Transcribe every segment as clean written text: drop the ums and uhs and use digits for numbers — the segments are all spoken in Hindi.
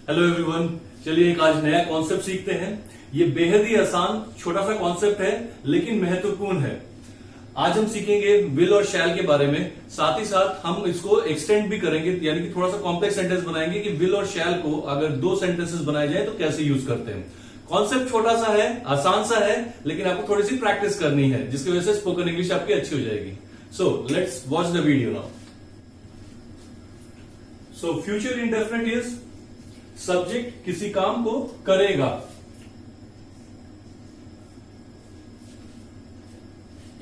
हेलो एवरीवन, चलिए एक आज नया कॉन्सेप्ट सीखते हैं। ये बेहद ही आसान छोटा सा कॉन्सेप्ट है लेकिन महत्वपूर्ण है। आज हम सीखेंगे विल और शैल के बारे में, साथ ही साथ हम इसको एक्सटेंड भी करेंगे, यानी कि थोड़ा सा कॉम्प्लेक्स सेंटेंस बनाएंगे कि विल और शैल को अगर दो सेंटेंसेस बनाए जाए तो कैसे यूज करते हैं। कॉन्सेप्ट छोटा सा है, आसान सा है, लेकिन आपको थोड़ी सी प्रैक्टिस करनी है जिसकी वजह से स्पोकन इंग्लिश आपकी अच्छी हो जाएगी। So let's watch the video now. So future indefinite is subject किसी काम को करेगा।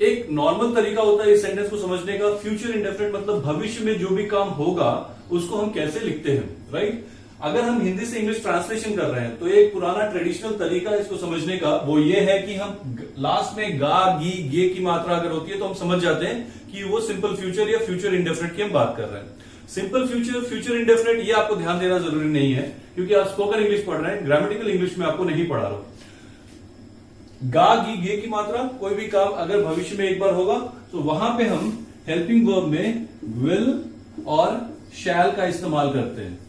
एक नॉर्मल तरीका होता है इस सेंटेंस को समझने का। फ्यूचर इंडेफिनिट मतलब भविष्य में जो भी काम होगा उसको हम कैसे लिखते हैं, राइट। अगर हम हिंदी से इंग्लिश ट्रांसलेशन कर रहे हैं तो एक पुराना ट्रेडिशनल तरीका इसको समझने का वो ये है कि हम लास्ट में गा गी गे की मात्रा अगर होती है तो हम समझ जाते हैं कि वो सिंपल फ्यूचर या फ्यूचर इंडेफिनिट की हम बात कर रहे हैं। सिंपल फ्यूचर, फ्यूचर इंडेफिनिट, ये आपको ध्यान देना जरूरी नहीं है क्योंकि आप स्पोकन इंग्लिश पढ़ रहे हैं, ग्रामेटिकल इंग्लिश में आपको नहीं पढ़ा रहा हूं। गा गी गे की मात्रा कोई भी काम अगर भविष्य में एक बार होगा तो वहां पे हम हेल्पिंग वर्ब में विल और शैल का इस्तेमाल करते हैं।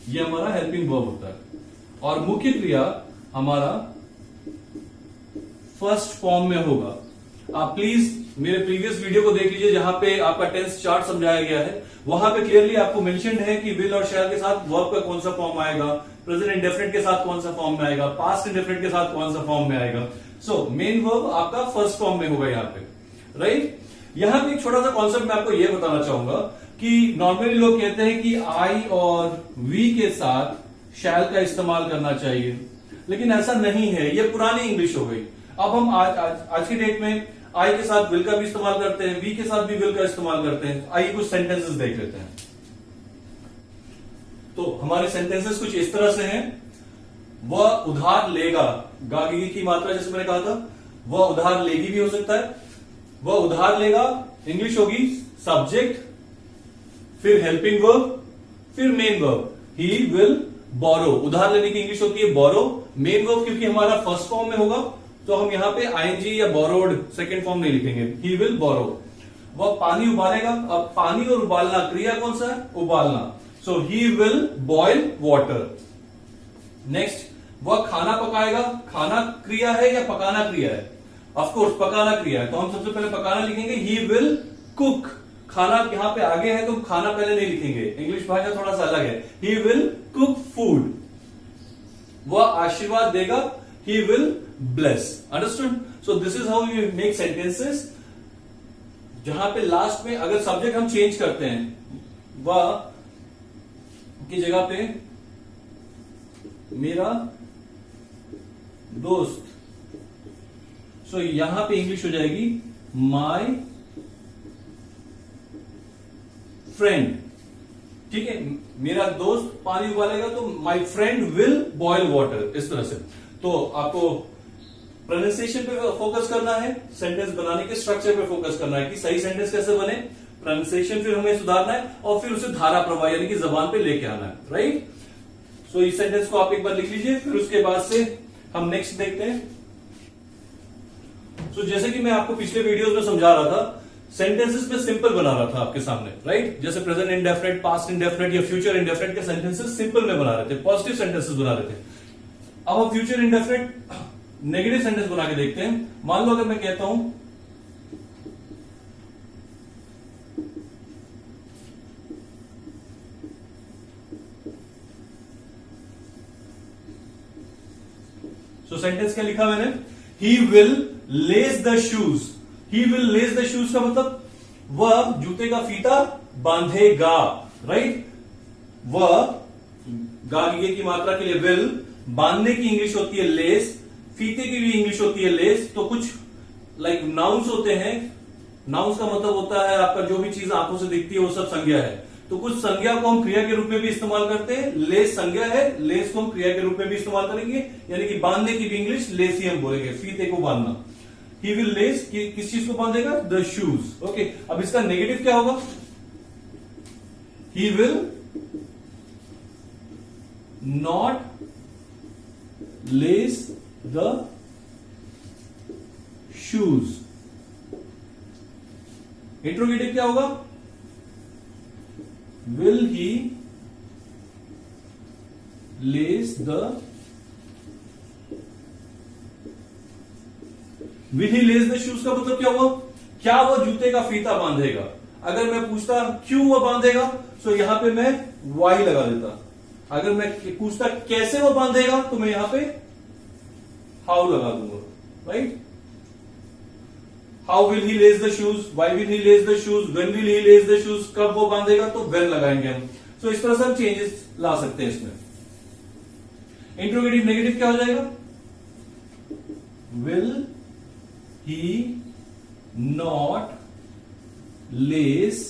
ये हमारा हेल्पिंग वर्ब होता है और मुख्य क्रिया हमारा फर्स्ट फॉर्म में होगा। आप प्लीज मेरे प्रीवियस वीडियो को देख लीजिए जहां पे आपका टेंस चार्ट समझाया गया है। वहां पे क्लियरली आपको मेंशन है कि विल और शैल के साथ वर्ब का कौन सा फॉर्म आएगा, प्रेजेंट इंडेफिनिट के साथ कौन सा फॉर्म में आएगा, पास्ट इंडेफिनिट के साथ कौन सा फॉर्म में आएगा। सो मेन वर्ब आपका फर्स्ट फॉर्म में होगा यहाँ पे, राइट। यहां पे एक छोटा सा कॉन्सेप्ट मैं आपको यह बताना चाहूंगा कि नॉर्मली लोग कहते हैं कि आई और वी के साथ शैल का इस्तेमाल करना चाहिए, लेकिन ऐसा नहीं है। ये पुरानी इंग्लिश हो गई। अब हम आज की डेट में आई के साथ विल का भी इस्तेमाल करते हैं, वी के साथ भी विल का इस्तेमाल करते हैं। आइए कुछ सेंटेंसेस देख लेते हैं। तो हमारे सेंटेंसेस कुछ इस तरह से हैं। वह उधार लेगा, गागी की मात्रा जैसे मैंने कहा था, वह उधार लेगी भी हो सकता है। वह उधार लेगा, इंग्लिश होगी सब्जेक्ट, फिर हेल्पिंग वर्ब, फिर मेन वर्ब। ही विल बोरो, उधार लेने की इंग्लिश होती है बोरो। मेन वर्ब क्योंकि हमारा फर्स्ट फॉर्म में होगा तो हम यहां पे आईएनजी या बोरोड सेकंड फॉर्म नहीं लिखेंगे। ही विल बोरो। वह पानी उबालेगा। अब पानी और उबालना क्रिया कौन सा है? उबालना। So he will boil water. Next, वह खाना पकाएगा। खाना क्रिया है या पकाना क्रिया है? ऑफकोर्स पकाना क्रिया है, तो हम सबसे पहले पकाना लिखेंगे। He will cook. खाना यहां पे आगे है तो खाना पहले नहीं लिखेंगे, इंग्लिश भाषा थोड़ा सा अलग है। He will cook food. वह आशीर्वाद देगा। He will bless. Understood? So this is how you make sentences. जहां पे लास्ट में अगर सब्जेक्ट हम चेंज करते हैं, वह की जगह पे मेरा दोस्त, सो यहां पे इंग्लिश हो जाएगी माय फ्रेंड। ठीक है, मेरा दोस्त पानी उबालेगा तो my friend will boil water, इस तरह से। तो आपको प्रोनाउंसिएशन पे फोकस करना है, सेंटेंस बनाने के स्ट्रक्चर पे फोकस करना है कि सही सेंटेंस कैसे बने। प्रोनाउंसिएशन फिर हमें सुधारना है और फिर उसे धारा प्रवाह यानी कि जबान पे लेके आना है, राइट। सो इस सेंटेंस को आप एक बार लिख लीजिए, फिर उसके बाद से हम नेक्स्ट देखते हैं। सो जैसे कि मैं आपको पिछले वीडियोस में समझा रहा था, सेंटेंसेस में सिंपल बना रहा था आपके सामने, राइट। जैसे प्रेजेंट इंडेफिनिट, पास्ट इंडेफिनिट या फ्यूचर इंडेफिनिट के सेंटेंसेस सिंपल में बना रहे थे, पॉजिटिव सेंटेंसेस बना रहे थे। अब हम फ्यूचर इंडेफिनिट नेगेटिव सेंटेंस बना के देखते हैं। मान लो अगर मैं कहता हूं सेंटेंस क्या लिखा मैंने? He will less the shoes. He will less the shoes का मतलब वह जूते का फीता बांधेगा, राइट। वह गागे की मात्रा के लिए विल, बांधने की इंग्लिश होती है लेस, फीते की भी इंग्लिश होती है लेस। तो कुछ लाइक नाउन्स होते हैं। नाउन्स का मतलब होता है आपका जो भी चीज आंखों से दिखती है वो सब संज्ञा है। तो कुछ संज्ञा को हम क्रिया के रूप में भी इस्तेमाल करते हैं। लेस संज्ञा है, लेस को हम क्रिया के रूप में भी इस्तेमाल करेंगे, यानी कि बांधने की भी इंग्लिश लेस ही हम बोलेंगे, फीते को बांधना। ही विल लेस किस चीज को बांधेगा? The shoes. ओके, अब इसका नेगेटिव क्या होगा? He will not lace the shoes। Interrogative क्या होगा? Will he less the, will he lace the shoes का मतलब क्या हुआ? क्या वो जूते का फीता बांधेगा? अगर मैं पूछता क्यों वो बांधेगा, तो यहां पे मैं वाई लगा देता। अगर मैं पूछता कैसे वो बांधेगा, तो मैं यहां पे हाउ लगा दूंगा, right? How will he lace the shoes, why will he lace the shoes, when will he lace the shoes, कब वो बांधेगा, तो व्हेन लगाएंगे हम। तो इस तरह से हम चेंजेस ला सकते हैं इसमें। इंट्रोगेटिव नेगेटिव क्या हो जाएगा? Will he not less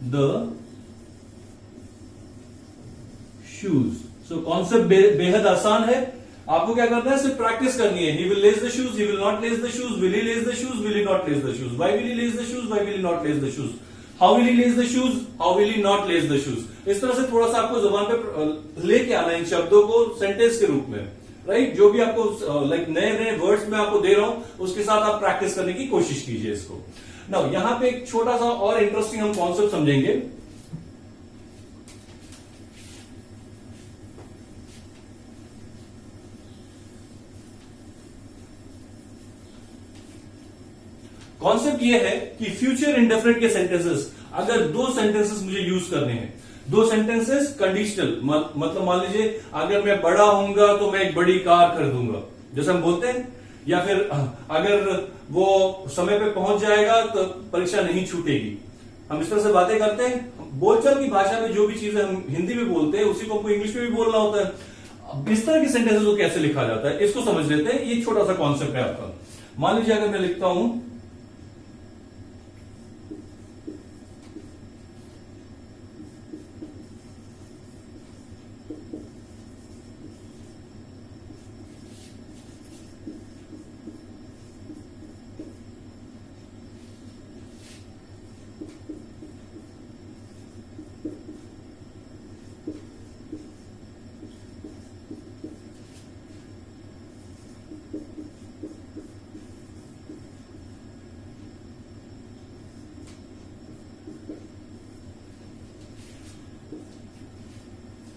the shoes. So concept बेहद आसान है, आपको क्या करना है, सिर्फ प्रैक्टिस करनी है। He will less the shoes, he will not less the shoes, will he lace the shoes, will he not less the shoes, why will he lace the shoes, why will he not less the shoes, how will he lace the shoes, how will he not less the shoes. इस तरह से थोड़ा सा आपको जुबान पे लेके आना है इन शब्दों को सेंटेंस के रूप में, राइट? जो भी आपको लाइक नए नए वर्ड्स में आपको दे रहा हूं, उसके साथ आप प्रैक्टिस करने की कोशिश कीजिए इसको। नाउ यहां पे एक छोटा सा और इंटरेस्टिंग हम कॉन्सेप्ट समझेंगे। कॉन्सेप्ट ये है कि फ्यूचर इंडेफिनिट के सेंटेंसेस, अगर दो सेंटेंसेस मुझे यूज करने हैं, दो सेंटेंसेस कंडीशनल, मतलब मान लीजिए अगर मैं बड़ा होऊंगा तो मैं एक बड़ी कार खरीदूंगा, जैसे हम बोलते हैं, या फिर अगर वो समय पे पहुंच जाएगा तो परीक्षा नहीं छूटेगी। हम इस तरह से बातें करते हैं। बोलचाल की भाषा में जो भी चीजें हम हिंदी में बोलते हैं, उसी को हमको इंग्लिश में भी बोलना होता है। इस तरह के सेंटेंसेस को कैसे लिखा जाता है, इसको समझ लेते हैं। ये छोटा सा कॉन्सेप्ट है आपका। मान लीजिए अगर मैं लिखता हूं,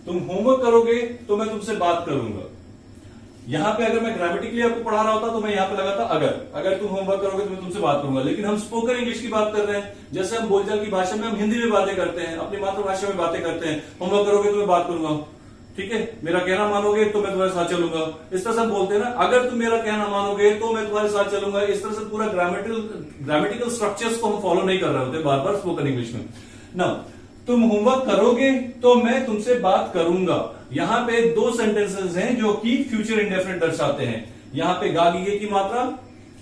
तुम होमवर्क करोगे तो मैं तुमसे बात करूंगा। यहां पे अगर मैं ग्रामेटिकली आपको पढ़ा रहा होता तो मैं यहां पे लगाता अगर तुम होमवर्क करोगे तो मैं तुमसे बात करूंगा। लेकिन हम स्पोकन इंग्लिश की बात कर रहे हैं, जैसे हम बोलचाल की भाषा में हम हिंदी में बातें करते हैं, अपनी मातृभाषा में बातें करते हैं। होमवर्क करोगे तो मैं बात करूंगा, ठीक है? मेरा कहना मानोगे तो मैं तुम्हारे साथ चलूंगा। इस तरह से हम बोलते हैं ना, अगर तुम मेरा कहना मानोगे तो मैं तुम्हारे साथ चलूंगा। इस तरह से पूरा ग्रामेटिकल स्ट्रक्चर्स को हम फॉलो नहीं कर रहे होते बार बार स्पोकन इंग्लिश में ना। तुम होमवर्क करोगे तो मैं तुमसे बात करूंगा। यहां पे दो सेंटेंसेस हैं जो कि फ्यूचर इंडेफिनिट दर्शाते हैं। यहां पे गा गी की मात्रा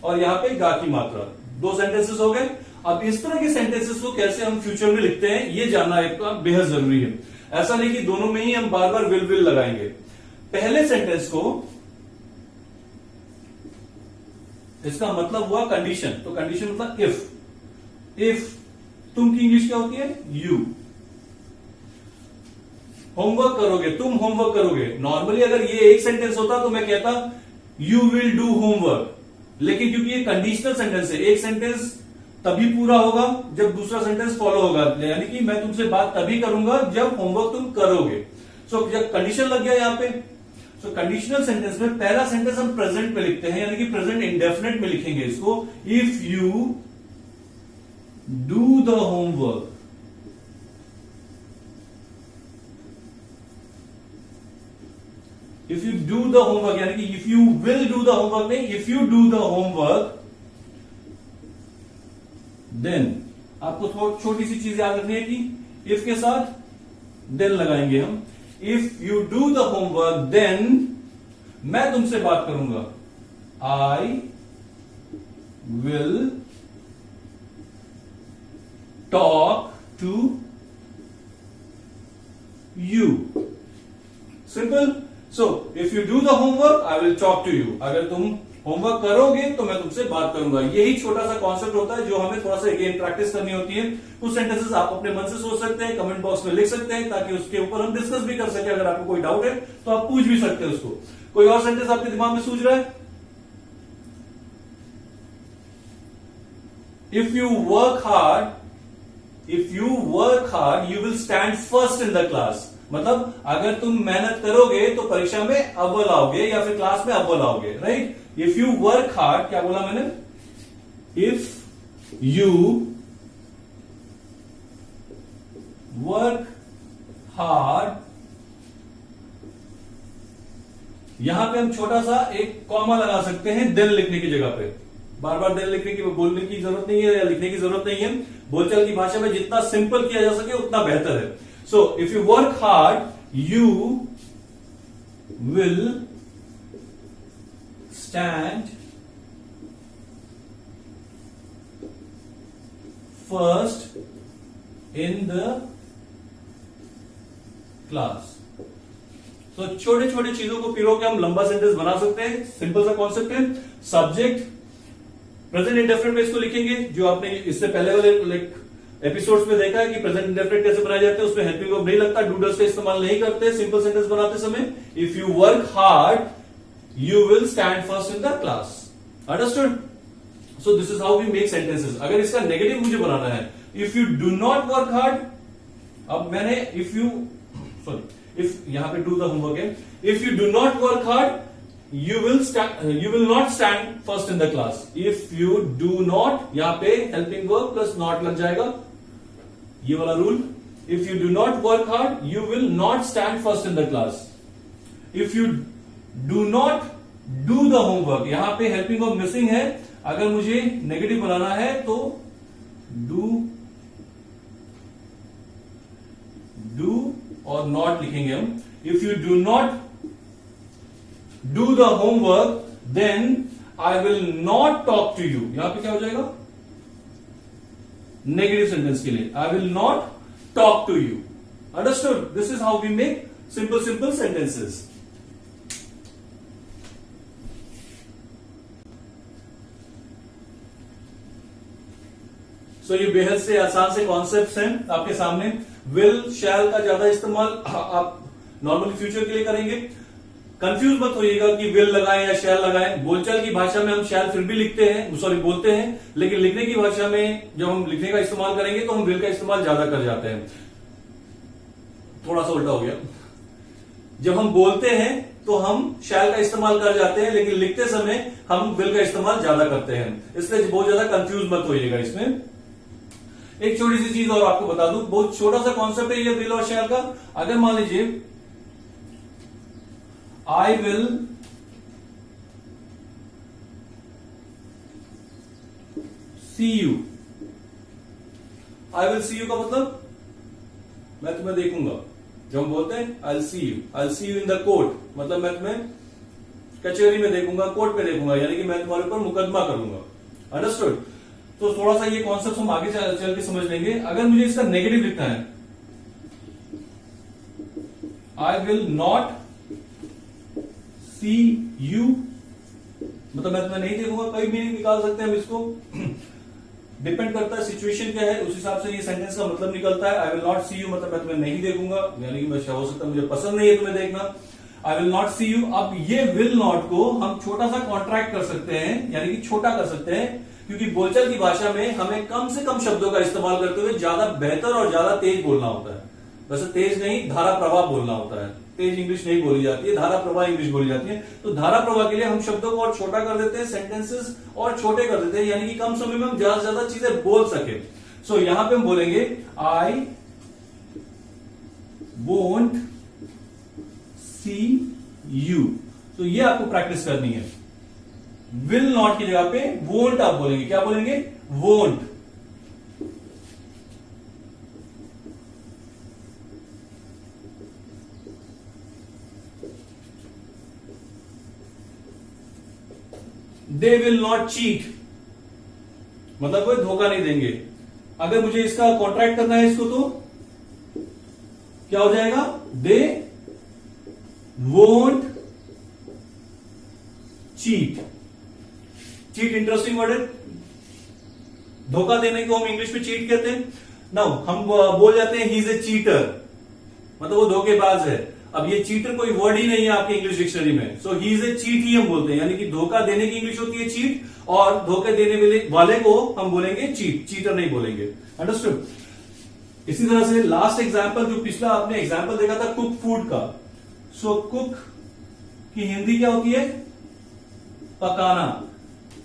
और यहां पे गा की मात्रा, दो सेंटेंसेस हो गए। अब इस तरह के सेंटेंसेस को कैसे हम फ्यूचर में लिखते हैं, ये जानना बेहद जरूरी है। ऐसा नहीं कि दोनों में ही हम बार बार विल लगाएंगे। पहले सेंटेंस को, इसका मतलब हुआ कंडीशन, तो कंडीशन मतलब इफ तुम की इंग्लिश क्या होती है? यू। होमवर्क करोगे, तुम होमवर्क करोगे। नॉर्मली अगर ये एक सेंटेंस होता तो मैं कहता यू विल डू होमवर्क, लेकिन क्योंकि ये कंडीशनल सेंटेंस है, एक सेंटेंस तभी पूरा होगा जब दूसरा सेंटेंस फॉलो होगा। यानी कि मैं तुमसे बात तभी करूंगा जब होमवर्क तुम करोगे। सो जब कंडीशन लग गया यहां पे, सो कंडीशनल सेंटेंस में पहला सेंटेंस हम प्रेजेंट में लिखते हैं, यानी कि प्रेजेंट इंडेफिनिट में लिखेंगे इसको। If you do the homework, if you do the homework, यानी कि if you will do the homework नहीं, if you do the homework then. आपको छोटी सी चीज याद रखनी है कि इफ के साथ देन लगाएंगे हम। If you do the homework then मैं तुमसे बात करूंगा। I will talk to you. Simple. So if you do the homework I will talk to you. अगर तुम होमवर्क करोगे तो मैं तुमसे बात करूंगा। यही छोटा सा कॉन्सेप्ट होता है जो हमें थोड़ा सा अगेन प्रैक्टिस करनी होती है। कुछ सेंटेंसेस आप अपने मन से सोच सकते हैं, कमेंट बॉक्स में लिख सकते हैं, ताकि उसके ऊपर हम डिस्कस भी कर सके। अगर आपको कोई डाउट है तो आप पूछ भी सकते हैं उसको। कोई और सेंटेंस आपके दिमाग में सूझ रहा है? If you work hard you will stand first in the class. मतलब अगर तुम मेहनत करोगे तो परीक्षा में अव्वल आओगे या फिर क्लास में अव्वल आओगे, right. If you work hard, क्या बोला मैंने, इफ यू वर्क हार्ड, यहां पे हम छोटा सा एक कॉमा लगा सकते हैं देन लिखने की जगह पे। बार बार देन लिखने की, बोलने की जरूरत नहीं है या लिखने की जरूरत नहीं है। बोलचाल की भाषा में जितना सिंपल किया जा सके उतना बेहतर है। सो if you work hard you will stand first in the class. तो छोटे छोटे चीजों को पिरो के हम लंबा सेंटेंस बना सकते हैं। सिंपल सा कॉन्सेप्ट है। सब्जेक्ट प्रेजेंट इंडेफिनिट में इसको लिखेंगे, जो आपने इससे पहले वाले एपिसोड्स में देखा है कि प्रेजेंट इंडेफिनिट कैसे बनाए जाते हैं, उसमें हेल्पिंग वर्ब नहीं लगता, डू डज का इस्तेमाल नहीं करते सिंपल सेंटेंस बनाते समय। If you work hard you will stand first in the class. Understood? So this is how we make sentences. अगर इसका नेगेटिव मुझे बनाना है, if you do not work hard, अब मैंने इफ यहां पे डू द होमवर्क है, if you do not work hard you will not stand first in the class. If you do not, यहां पे helping verb plus not लग जाएगा, ये वाला rule. If you do not work hard, you will not stand first in the class. If you do not do the homework, यहां पे helping verb मिसिंग है। अगर मुझे नेगेटिव बनाना है तो do और not लिखेंगे हम। If you do not do the homework, then I will not talk to you. यहां पे क्या हो जाएगा, नेगेटिव सेंटेंस के लिए I will not talk to you. Understood? This is how we make simple sentences. So ये बेहद से आसान से कॉन्सेप्ट्स हैं आपके सामने। विल शैल का ज्यादा इस्तेमाल आप नॉर्मली फ्यूचर के लिए करेंगे। कंफ्यूज मत होइएगा कि विल लगाएं या शैल लगाएं। बोलचाल की भाषा में हम शैल फिर भी लिखते हैं, सॉरी बोलते हैं, लेकिन लिखने की भाषा में जब हम लिखने का इस्तेमाल करेंगे तो हम विल का इस्तेमाल ज्यादा कर जाते हैं। थोड़ा सा उल्टा हो गया। जब हम बोलते हैं तो हम शैल का इस्तेमाल कर जाते हैं, लेकिन लिखते समय हम विल का इस्तेमाल ज्यादा करते हैं। इसलिए बहुत ज्यादा कंफ्यूज मत होइएगा इसमें। एक छोटी सी चीज और आपको बता दूं, बहुत छोटा सा कॉन्सेप्ट है ये विल और शैल का। अगर मान लीजिए I will see you, I will see you का मतलब मैं तुम्हें देखूंगा। जब हम बोलते हैं I'll see you in the court, मतलब मैं तुम्हें कचहरी में देखूंगा, कोर्ट में देखूंगा, यानी कि मैं तुम्हारे ऊपर मुकदमा करूंगा। अंडरस्टूड? तो थोड़ा सा ये कॉन्सेप्ट हम आगे चल के समझ लेंगे। अगर मुझे इसका नेगेटिव लिखना है, I will not see you, मतलब मैं तुम्हें नहीं देखूंगा। कई मीनिंग निकाल सकते हैं हम इसको, डिपेंड करता है सिचुएशन क्या है, उस हिसाब से ये सेंटेंस का मतलब निकलता है। I will not see you मतलब मैं तुम्हें नहीं देखूंगा, यानी कि मैं हो सकता है मुझे पसंद नहीं है तुम्हें देखना। I will not see you. अब ये विल नॉट को हम छोटा सा कॉन्ट्रैक्ट कर सकते हैं, यानी कि छोटा कर सकते हैं, क्योंकि बोलचाल की भाषा में हमें कम से कम शब्दों का इस्तेमाल करते हुए ज्यादा बेहतर और ज्यादा तेज बोलना होता है। वैसे तेज नहीं, धारा प्रवाह बोलना होता है। तेज इंग्लिश नहीं बोली जाती है, धारा प्रवाह इंग्लिश बोली जाती है। तो धारा प्रवाह के लिए हम शब्दों को और छोटा कर देते हैं, सेंटेंसेस और छोटे कर देते हैं, यानी कि कम समय में हम ज्यादा से ज्यादा चीजें बोल सके। सो यहां पे हम बोलेंगे आई वोंट सी यू। तो ये आपको प्रैक्टिस करनी है। विल नॉट की जगह पे वोंट आप बोलेंगे। क्या बोलेंगे? Won't. They will not cheat, मतलब वो धोखा नहीं देंगे। अगर मुझे इसका कॉन्ट्रैक्ट करना है इसको, तो क्या हो जाएगा? They won't cheat. Cheat interesting word है। धोखा देने को हम इंग्लिश में चीट कहते हैं। नाउ हम बोल जाते हैं ही इज ए चीटर, मतलब वो धोखेबाज है। अब ये चीटर कोई वर्ड ही नहीं है आपके इंग्लिश डिक्शनरी में। सो ही इज ए चीट ही हम बोलते हैं, यानी कि धोखा देने की इंग्लिश होती है चीट, और धोखे देने वाले को हम बोलेंगे चीट, चीटर नहीं बोलेंगे। अंडरस्टूड? इसी तरह से लास्ट एग्जाम्पल, जो पिछला आपने एग्जाम्पल देखा था कुक फूड का, सो कुक की हिंदी क्या होती है? पकाना।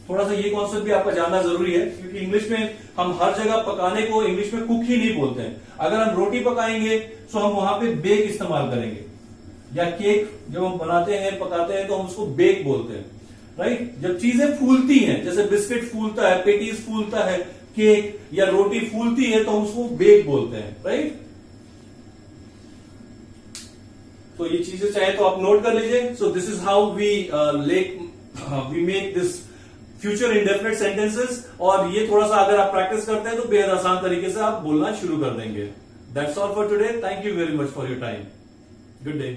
थोड़ा सा ये कॉन्सेप्ट भी आपका जानना जरूरी है, क्योंकि इंग्लिश में हम हर जगह पकाने को इंग्लिश में कुक ही नहीं बोलते हैं। अगर हम रोटी पकाएंगे तो हम वहां पे बेक इस्तेमाल करेंगे, या केक जब हम बनाते हैं पकाते हैं तो हम उसको बेक बोलते हैं, राइट। जब चीजें फूलती हैं, जैसे बिस्किट फूलता है, पेटीज फूलता है, केक या रोटी फूलती है, तो हम उसको बेक बोलते हैं, राइट। तो ये चीजें चाहे तो आप नोट कर लीजिए। So this is how we make this future indefinite sentences, और ये थोड़ा सा अगर आप प्रैक्टिस करते हैं तो बेहद आसान तरीके से आप बोलना शुरू कर देंगे। That's all for today. Thank you very much for your time. Good day.